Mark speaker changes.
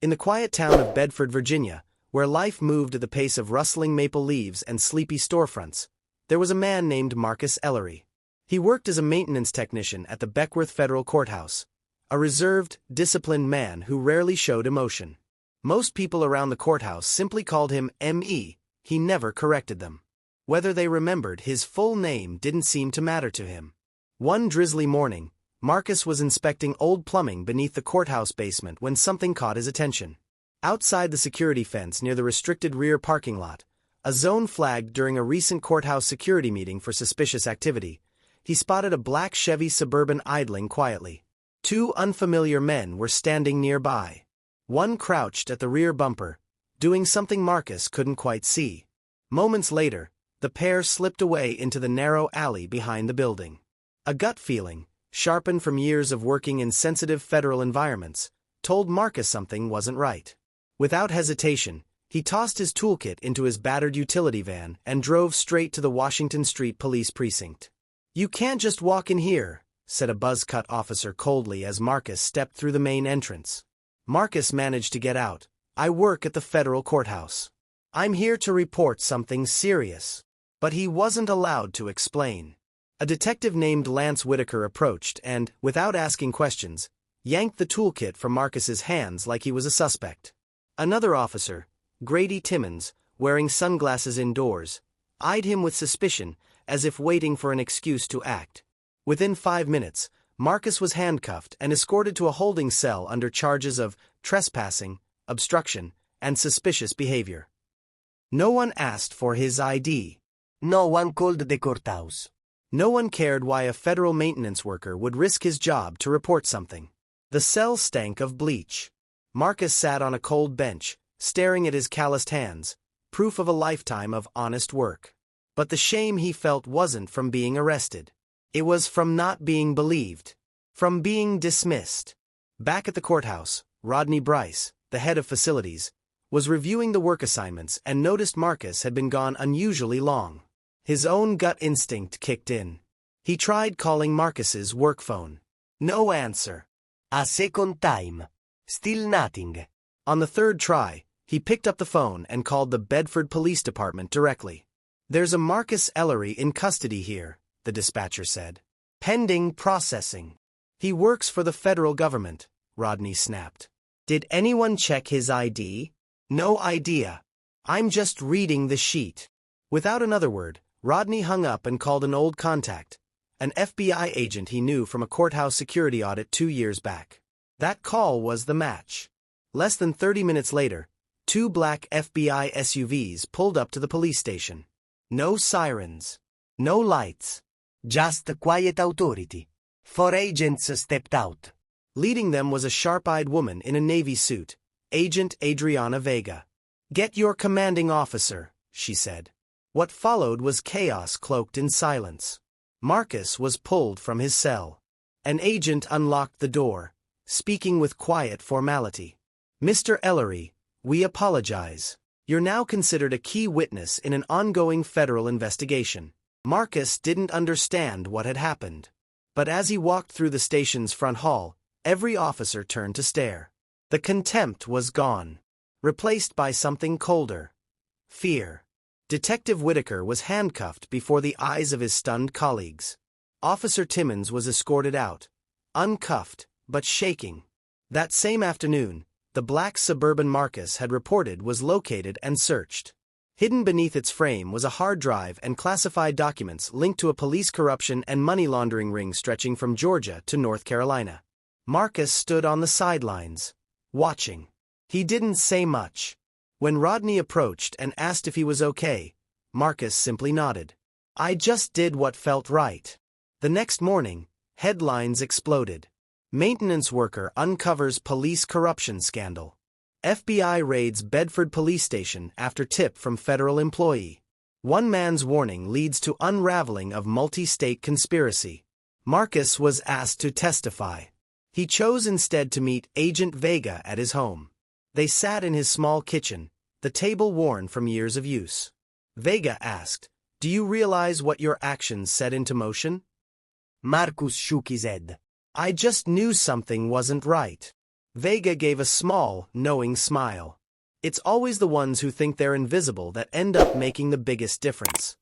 Speaker 1: In the quiet town of Bedford, Virginia, where life moved at the pace of rustling maple leaves and sleepy storefronts, there was a man named Marcus Ellery. He worked as a maintenance technician at the Beckworth Federal Courthouse, a reserved, disciplined man who rarely showed emotion. Most people around the courthouse simply called him M.E., he never corrected them. Whether they remembered his full name didn't seem to matter to him. One drizzly morning, Marcus was inspecting old plumbing beneath the courthouse basement when something caught his attention. Outside the security fence near the restricted rear parking lot, a zone flagged during a recent courthouse security meeting for suspicious activity, he spotted a black Chevy Suburban idling quietly. Two unfamiliar men were standing nearby. One crouched at the rear bumper, doing something Marcus couldn't quite see. Moments later, the pair slipped away into the narrow alley behind the building. A gut feeling, sharpened from years of working in sensitive federal environments, told Marcus something wasn't right. Without hesitation, he tossed his toolkit into his battered utility van and drove straight to the Washington Street Police Precinct. "You can't just walk in here," said a buzz-cut officer coldly as Marcus stepped through the main entrance. Marcus managed to get out. "I work at the federal courthouse. I'm here to report something serious." But he wasn't allowed to explain. A detective named Lance Whitaker approached and, without asking questions, yanked the toolkit from Marcus's hands like he was a suspect. Another officer, Grady Timmons, wearing sunglasses indoors, eyed him with suspicion as if waiting for an excuse to act. Within 5 minutes, Marcus was handcuffed and escorted to a holding cell under charges of trespassing, obstruction, and suspicious behavior. No one asked for his ID.
Speaker 2: No one called the courthouse.
Speaker 1: No one cared why a federal maintenance worker would risk his job to report something. The cell stank of bleach. Marcus sat on a cold bench, staring at his calloused hands, proof of a lifetime of honest work. But the shame he felt wasn't from being arrested. It was from not being believed. From being dismissed. Back at the courthouse, Rodney Bryce, the head of facilities, was reviewing the work assignments and noticed Marcus had been gone unusually long. His own gut instinct kicked in. He tried calling Marcus's work phone. No answer.
Speaker 2: A second time. Still nothing.
Speaker 1: On the third try, he picked up the phone and called the Bedford Police Department directly. "There's a Marcus Ellery in custody here," the dispatcher said. "Pending processing." "He works for the federal government," Rodney snapped. "Did anyone check his ID?" "No idea. I'm just reading the sheet." Without another word, Rodney hung up and called an old contact, an FBI agent he knew from a courthouse security audit 2 years back. That call was the match. Less than 30 minutes later, 2 black FBI SUVs pulled up to the police station. No sirens. No lights.
Speaker 2: Just quiet authority. 4 agents stepped out.
Speaker 1: Leading them was a sharp-eyed woman in a navy suit, Agent Adriana Vega. "Get your commanding officer," she said. What followed was chaos cloaked in silence. Marcus was pulled from his cell. An agent unlocked the door, speaking with quiet formality. "Mr. Ellery, we apologize. You're now considered a key witness in an ongoing federal investigation." Marcus didn't understand what had happened. But as he walked through the station's front hall, every officer turned to stare. The contempt was gone, replaced by something colder. Fear. Detective Whitaker was handcuffed before the eyes of his stunned colleagues. Officer Timmons was escorted out, uncuffed, but shaking. That same afternoon, the black Suburban Marcus had reported was located and searched. Hidden beneath its frame was a hard drive and classified documents linked to a police corruption and money laundering ring stretching from Georgia to North Carolina. Marcus stood on the sidelines, watching. He didn't say much. When Rodney approached and asked if he was okay, Marcus simply nodded. "I just did what felt right." The next morning, headlines exploded. Maintenance worker uncovers police corruption scandal. FBI raids Bedford police station after tip from federal employee. One man's warning leads to unraveling of multi-state conspiracy. Marcus was asked to testify. He chose instead to meet Agent Vega at his home. They sat in his small kitchen, the table worn from years of use. Vega asked, "Do you realize what your actions set into motion?"
Speaker 2: Marcus shook his head.
Speaker 1: "I just knew something wasn't right." Vega gave a small, knowing smile. It's always the ones who think they're invisible that end up making the biggest difference.